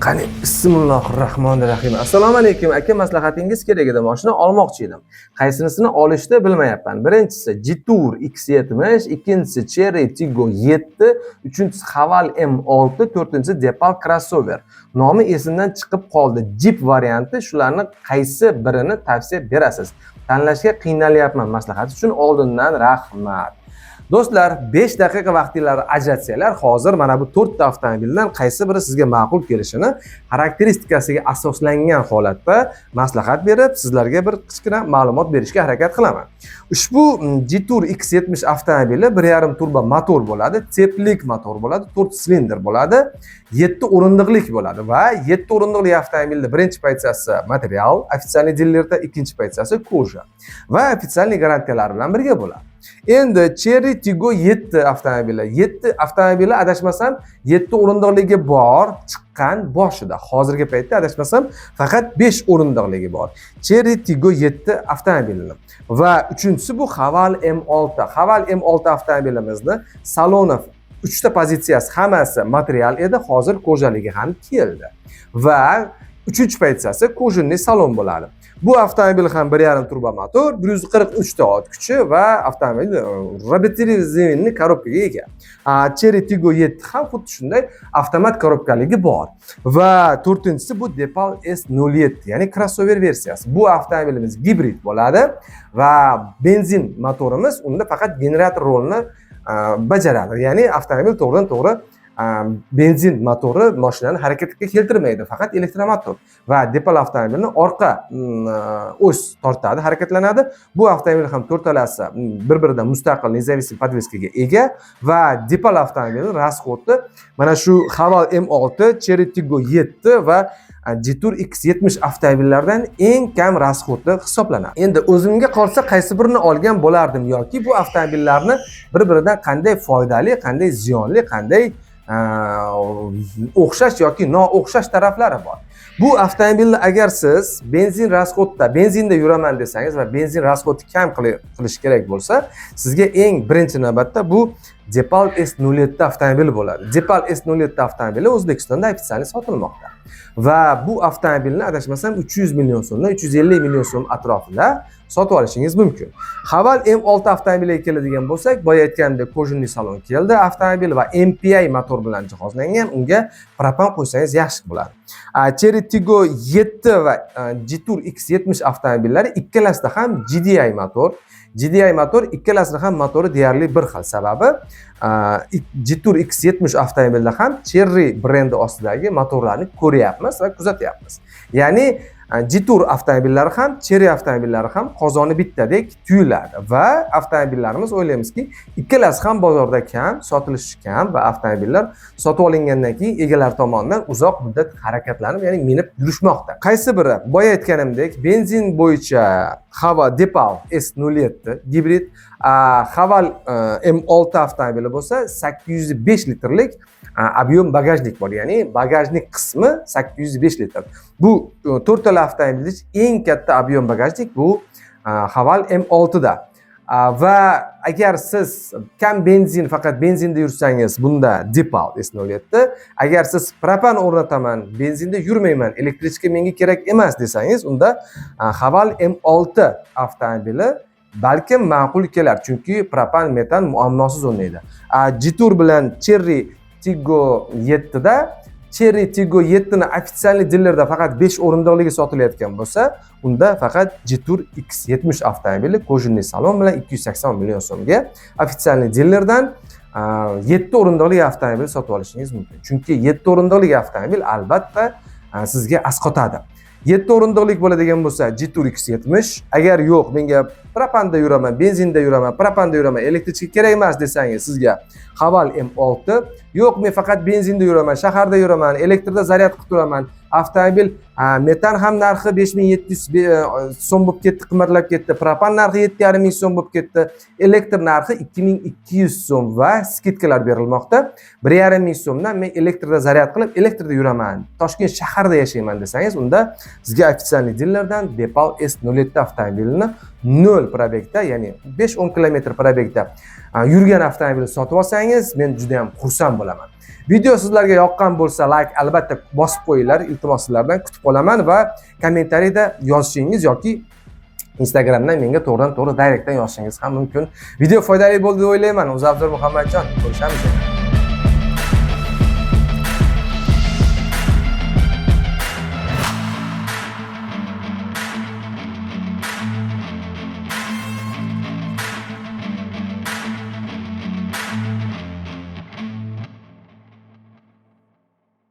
Qani, Bismillahirrohmanirrohim. Assalomu alaykum aka, maslahatingiz kerak edi. Mashina olmoqchi edim. Qaysinisini olishni bilmayapman. Birinchisi Jetour X70, ikkinchisi Chery Tiggo 7, uchinchisi Haval M6, to'rtinchisi Depal crossover. Nomi esimdan chiqib qoldi. Jeep varianti. Shularni qaysi birini tavsiya berasiz? Tanlashga qiynalyapman. Maslahat uchun oldindan rahmat. Do'stlar, 5 daqiqa vaqtingizni ajratsanglar, hozir mana bu 4 ta avtomobildan qaysi biri sizga ma'qul kelishini xarakteristikasiga asoslangan holatda maslahat berib, sizlarga bir kichkina ma'lumot berishga harakat qilaman. Ushbu Jetour X70 avtomobili 1.5 turbo motor bo'ladi, teplik motor bo'ladi, 4 silindr bo'ladi, 7 o'rindiqlik bo'ladi va 7 o'rindiqli avtomobilning birinchi pozitsiyasi material, ofitsial dilerda, ikkinchi pozitsiyasi koja va ofitsial garantiyalar bilan birga bo'ladi. Endi Chery Tiggo 7 avtomobili. 7 avtomobili adashmasam 7 o'rindiqligi bor, chiqqan boshida. Hozirgi paytda adashmasam faqat 5 o'rindiqligi bor. Chery Tiggo 7 avtomobili. Va uchinchisi bu Haval M6. Haval M6 avtomobilimizni saloni 3 ta pozitsiyasi hammasi material edi, hozir kojaligi ham keldi. Va 3-pozitsiyasi kojinli salon bo'ladi. Bu avtomobil ham 1.5 turbo motor, 143 ta ot kuchi va avtomobil robotizatsiyaning korobkaga ega. Chery Tiggo 7 ham xuddi shunday avtomat korobkaligi bor. Va 4-inchisi bu Depal S07, ya'ni crossover versiyasi. Bu avtomobilimiz gibrid bo'ladi va benzin motorimiz unda faqat generator rolini bajaradi. Ya'ni avtomobil to'g'ridan-to'g'ri benzin motori mashinani harakatga keltirmaydi, faqat elektromotor. Va Depal avtomobilni orqa o's tortadi, harakatlanadi. Bu avtomobil ham to'rtalasi bir-biridan mustaqil nezaviy podveskaga ega va Depal avtomobilining rasxodi mana shu Haval M6, Chery Tiggo 7 va Jetour X70 avtomobillardan eng kam rasxodi hisoblanadi. Endi o'zimga qolsa qaysi birini olgan bo'lardim yoki bu avtomobillarni bir-biridan qanday foydali, qanday ziyonli, qanday o'xshash yoki noo'xshash taraflari bor. Bu avtomobilni agar siz benzin rasxodda, benzinda yuraman desangiz va benzin rasxodi kam qilish kerak bo'lsa, sizga eng birinchi navbatda bu Depal S07 avtomobili bo'ladi. Depal S07 avtomobili O'zbekistonda ofitsial sotilmoqda. Va bu avtomobilni adashmasam 300 million so'mdan 350 million so'm atrofida sotib olishingiz mumkin. Haval M6 avtomobiliga keladigan bo'lsak, boya aytgandek kojinli salon keldi. Avtomobil va MPI motor bilan jihozlangan, unga propan qo'ysangiz yaxshi bo'ladi. Chery Tiggo 7 va Jetour X70 avtomobillari ikkalasida ham GDI motor. GDI motor ikkalasida ham motori deyarli bir xil. Sababi Jetour X70 avtomobilida ham Chery brendi ostidagi motorlarni ko'ryapmiz va kuzatyapmiz. Ya'ni Jetour avtomobillari ham, Chery avtomobillari ham qozoni bittadek tuyuladi va avtomobillarimiz o'ylaymizki, ikkalasi ham bozorda kam, sotilishi kam va avtomobillar sotib olingandan keyin egalari tomonidan uzoq muddat harakatlanib, ya'ni minib yurishmoqda. Qaysi biri? Boya aytganimdek, benzin bo'yicha Depal S07 gibrid, Haval M6 avtomobili bo'lsa 805 litrlik объем bagajnik bor, ya'ni bagajnik qismi 805 litr. Bu to'rtala avtomobilda eng katta объем bagajnik bu Haval M6 da. Va agar siz kam benzin, faqat benzinda yursangiz, bunda Depal S07. Agar siz propan o'rnataman, benzinda yurmayman, elektrichka menga kerak emas desangiz, unda Haval M6 avtomobili balkim ma'qul kelar, chunki propan metan muammosiz o'ynaydi. Jetour bilan Chery Tiggo 7 da Chery Tiggo 7 ni ofitsial dilerda faqat 5 o'rindiqligi sotilayotgan bo'lsa, unda faqat Jetour X70 avtomobili kojinli salon bilan 280 million so'mga ofitsial dilerdan 7 o'rindiqli avtomobil sotib olishingiz mumkin. Chunki 7 o'rindiqli avtomobil albatta sizga asqotadi. 7 o'rindiqlik bo'ladigan bo'lsa Jetour X70, agar yo'q, menga propanda yuraman, benzinda yuraman, propanda yuraman, elektrichka kerak emas desangiz, sizga Haval M6, yo'q, men faqat benzinda yuraman, shaharda yuraman, elektrda zaryad qilib turaman, avtomobil metan ham narxi 5700 so'm bo'lib ketdi, qimmatlab ketdi, propan narxi 7500 so'm bo'lib ketdi, elektr narxi 2200 so'm va skidkalar berilmoqda. 1500 so'mdan men elektrda zaryad qilib, elektrda yuraman, Toshkent shaharda yashayman desangiz, unda sizga ofitsial dilerdan Depal S07 avtomobilini 0 probegda, ya'ni 5-10 km probegda yurgan avtomobilni sotib olsangiz, men juda ham xursand bo'laman. Video sizlarga yoqqan bo'lsa, like albatta bosib qo'yinglar. Iltimos sizlardan kutib qolaman va kommentariyada yozishingiz yoki Instagramdan menga to'g'ridan to'g'ri direktdan yozishingiz ham mumkin. Video foydali bo'ldi deb o'ylayman. O'zabzor Muhammadjon, ko'rishamiz.